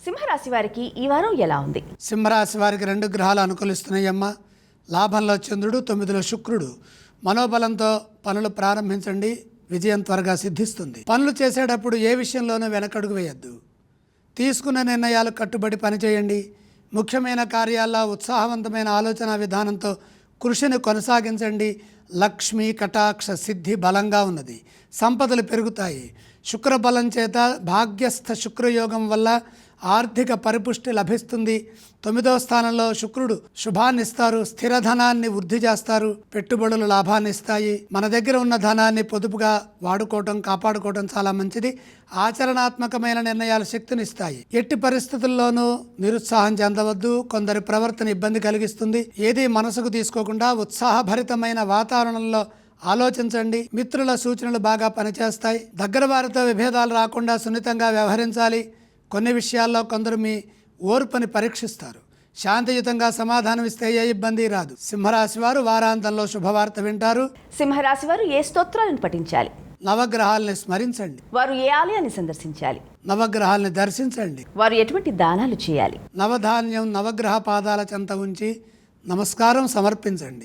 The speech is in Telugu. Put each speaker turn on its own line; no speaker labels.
సింహరాశి వారికి ఈ వారం ఎలా ఉంది?
సింహరాశి వారికి 2 గ్రహాలు అనుకూలిస్తున్నాయమ్మ. లాభంలో చంద్రుడు, 9లో శుక్రుడు. మనోబలంతో పనులు ప్రారంభించండి, విజయం త్వరగా సిద్ధిస్తుంది. పనులు చేసేటప్పుడు ఏ విషయంలోనూ వెనకడుగు వేయద్దు. తీసుకున్న నిర్ణయాలు కట్టుబడి పనిచేయండి. ముఖ్యమైన కార్యాల్లో ఉత్సాహవంతమైన ఆలోచన విధానంతో కృషిని కొనసాగించండి. లక్ష్మీ కటాక్ష సిద్ధి బలంగా ఉన్నది. సంపదలు పెరుగుతాయి. శుక్రబలం చేత భాగ్యస్థ శుక్రయోగం వల్ల ఆర్థిక పరిపుష్టి లభిస్తుంది. 9వ స్థానంలో శుక్రుడు శుభాన్ని ఇస్తారు. స్థిర ధనాన్ని వృద్ధి చేస్తారు. పెట్టుబడులు లాభాన్ని ఇస్తాయి. మన దగ్గర ఉన్న ధనాన్ని పొదుపుగా వాడుకోవటం, కాపాడుకోవటం చాలా మంచిది. ఆచరణాత్మకమైన నిర్ణయాలు శక్తినిస్తాయి. ఎట్టి పరిస్థితుల్లోనూ నిరుత్సాహం చెందవద్దు. కొందరి ప్రవర్తన ఇబ్బంది కలిగిస్తుంది. ఏది మనసుకు తీసుకోకుండా ఉత్సాహభరితమైన వాతావరణంలో ఆలోచించండి. మిత్రుల సూచనలు బాగా పనిచేస్తాయి. దగ్గర వారితో విభేదాలు రాకుండా సున్నితంగా వ్యవహరించాలి. కొన్ని విషయాల్లో కొందరు మీ ఓర్పుని పరీక్షిస్తారు. శాంతియుతంగా సమాధానం ఇస్తే ఏ ఇబ్బంది రాదు. సింహరాశి వారు వారాంతంలో శుభవార్త వింటారు.
సింహరాశి వారు ఏ స్తోత్రాలను పఠించాలి?
నవగ్రహాలని స్మరించండి.
వారు ఏ ఆలయాన్ని సందర్శించాలి?
నవగ్రహాలని దర్శించండి.
వారు ఎటువంటి దానాలు చేయాలి?
నవధాన్యం నవగ్రహ పాదాల చెంత ఉంచి నమస్కారం సమర్పించండి.